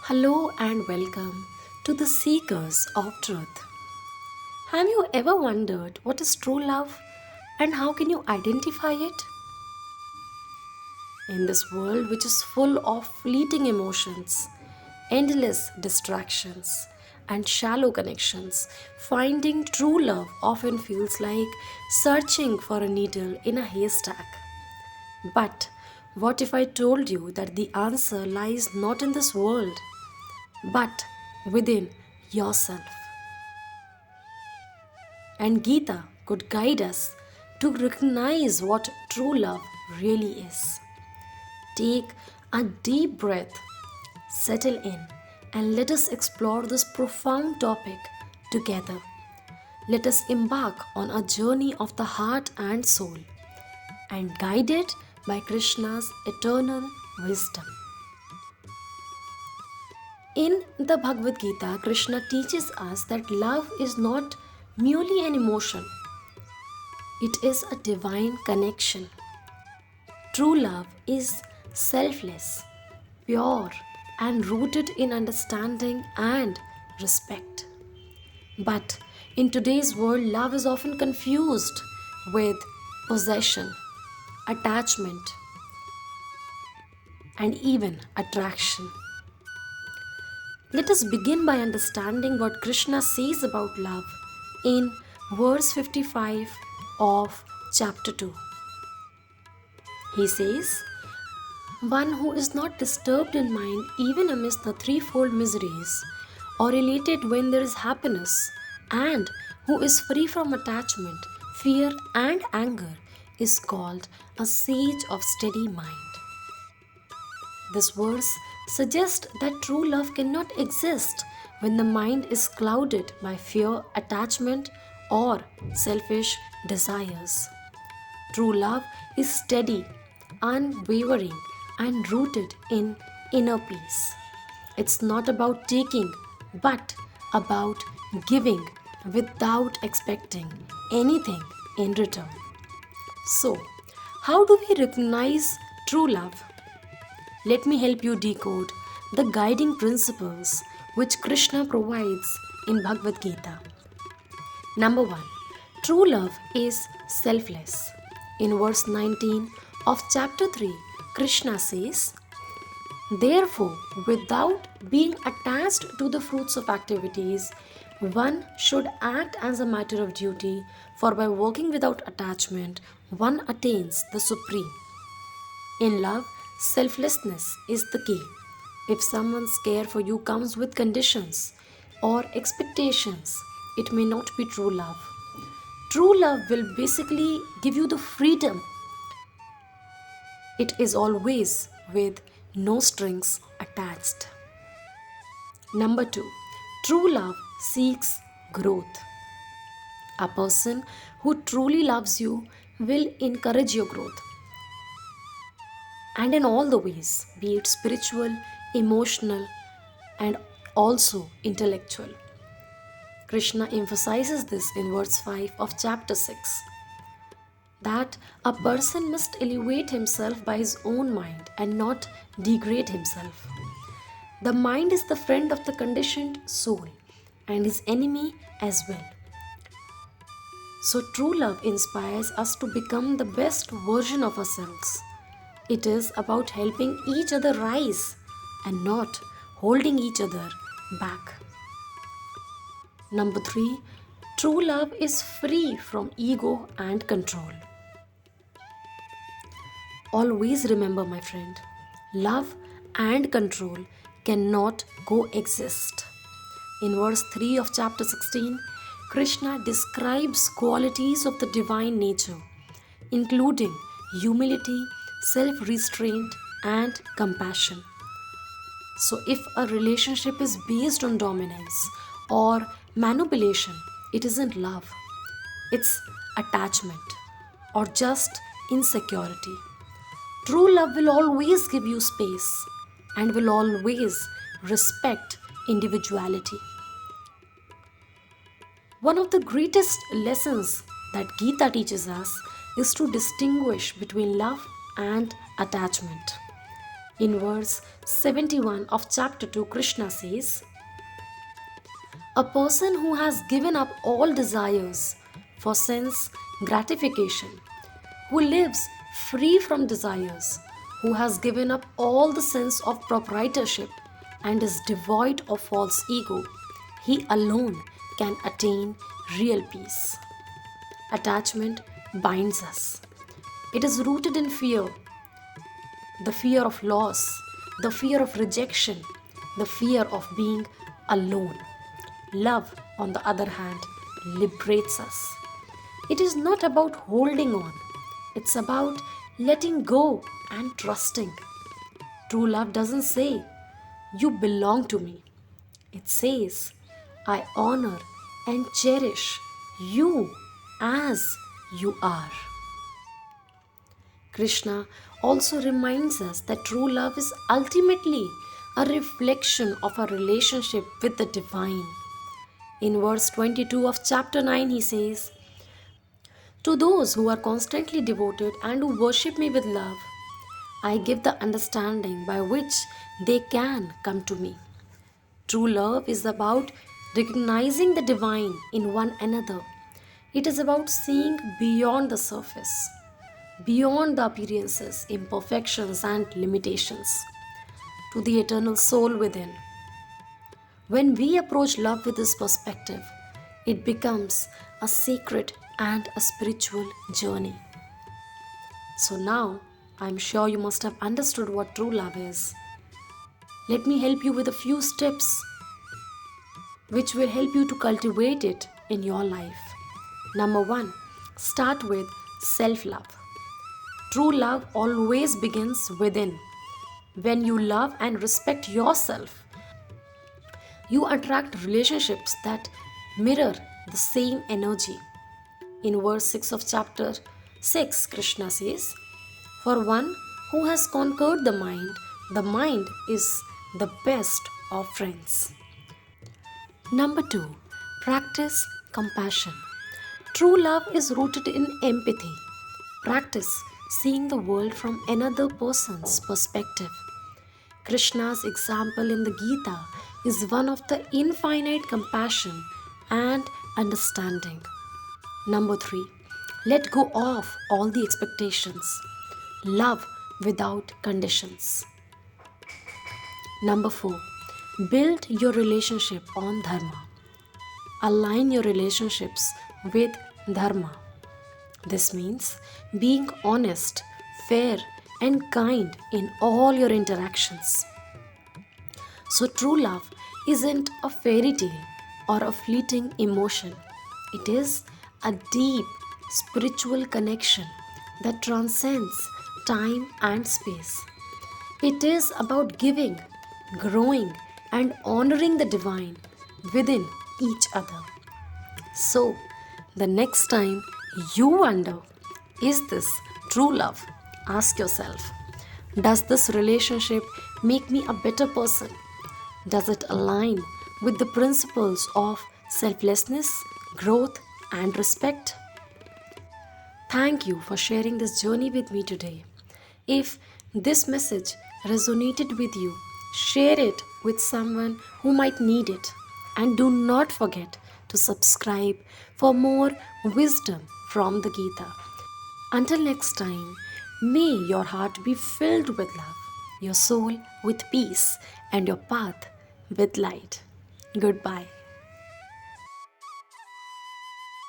Hello and welcome to the Seekers of Truth. Have you ever wondered what is true love and how can you identify it? In this world which is full of fleeting emotions, endless distractions, and shallow connections, finding true love often feels like searching for a needle in a haystack. But what if I told you that the answer lies not in this world, but within yourself? And Gita could guide us to recognize what true love really is. Take a deep breath, settle in, and let us explore this profound topic together. Let us embark on a journey of the heart and soul, and guided by Krishna's eternal wisdom. In the Bhagavad Gita, Krishna teaches us that love is not merely an emotion, it is a divine connection. True love is selfless, pure, and rooted in understanding and respect. But in today's world, love is often confused with possession, attachment, and even attraction. Let us begin by understanding what Krishna says about love in verse 55 of chapter 2. He says, "One who is not disturbed in mind even amidst the threefold miseries, or elated when there is happiness, and who is free from attachment, fear, and anger, is called a sage of steady mind." This verse suggests that true love cannot exist when the mind is clouded by fear, attachment, or selfish desires. True love is steady, unwavering, and rooted in inner peace. It's not about taking, but about giving without expecting anything in return. So, how do we recognize true love? Let me help you decode the guiding principles which Krishna provides in Bhagavad Gita. Number 1. True love is selfless. In verse 19 of chapter 3, Krishna says, "Therefore, without being attached to the fruits of activities, one should act as a matter of duty, for by working without attachment, one attains the supreme." In love, selflessness is the key. If someone's care for you comes with conditions or expectations, it may not be true love. True love will basically give you the freedom. It is always with no strings attached. Number 2, true love seeks growth. A person who truly loves you will encourage your growth, and in all the ways, be it spiritual, emotional, and also intellectual. Krishna emphasizes this in verse 5 of chapter 6, that a person must elevate himself by his own mind and not degrade himself. The mind is the friend of the conditioned soul and his enemy as well. So true love inspires us to become the best version of ourselves. It is about helping each other rise and not holding each other back. Number 3, true love is free from ego and control. Always remember, my friend, love and control cannot coexist. In verse 3 of chapter 16, Krishna describes qualities of the divine nature, including humility, self-restraint, and compassion. So if a relationship is based on dominance or manipulation, it isn't love. It's attachment or just insecurity. True love will always give you space and will always respect individuality. One of the greatest lessons that Gita teaches us is to distinguish between love and attachment. In verse 71 of chapter 2, Krishna says, "A person who has given up all desires for sense gratification, who lives free from desires, who has given up all the sense of proprietorship and is devoid of false ego, he alone can attain real peace." Attachment binds us. It is rooted in fear, the fear of loss, the fear of rejection, the fear of being alone. Love, on the other hand, liberates us. It is not about holding on, it's about letting go and trusting. True love doesn't say, "You belong to me." It says, "I honor and cherish you as you are." Krishna also reminds us that true love is ultimately a reflection of our relationship with the divine. In verse 22 of chapter 9, he says, "To those who are constantly devoted and who worship me with love, I give the understanding by which they can come to me." True love is about recognizing the divine in one another. It is about seeing beyond the surface, beyond the appearances, imperfections, and limitations, to the eternal soul within. When we approach love with this perspective, it becomes a sacred and a spiritual journey. So now, I'm sure you must have understood what true love is. Let me help you with a few steps which will help you to cultivate it in your life. Number 1, start with self-love. True love always begins within. When you love and respect yourself, you attract relationships that mirror the same energy. In verse 6 of chapter 6, Krishna says, "For one who has conquered the mind is the best of friends." Number 2, practice compassion. True love is rooted in empathy. Practice seeing the world from another person's perspective. Krishna's example in the Gita is one of the infinite compassion and understanding. Number 3, let go of all the expectations. Love without conditions. Number 4, build your relationship on dharma. Align your relationships with dharma. This means being honest, fair, and kind in all your interactions. So, true love isn't a fairy tale or a fleeting emotion. It is a deep spiritual connection that transcends time and space. It is about giving, growing, and honoring the divine within each other. So, the next time you wonder, is this true love? Ask yourself, does this relationship make me a better person? Does it align with the principles of selflessness, growth, and respect? Thank you for sharing this journey with me today. If this message resonated with you, share it with someone who might need it. And do not forget to subscribe for more wisdom from the Gita. Until next time, may your heart be filled with love, your soul with peace, and your path with light. Goodbye.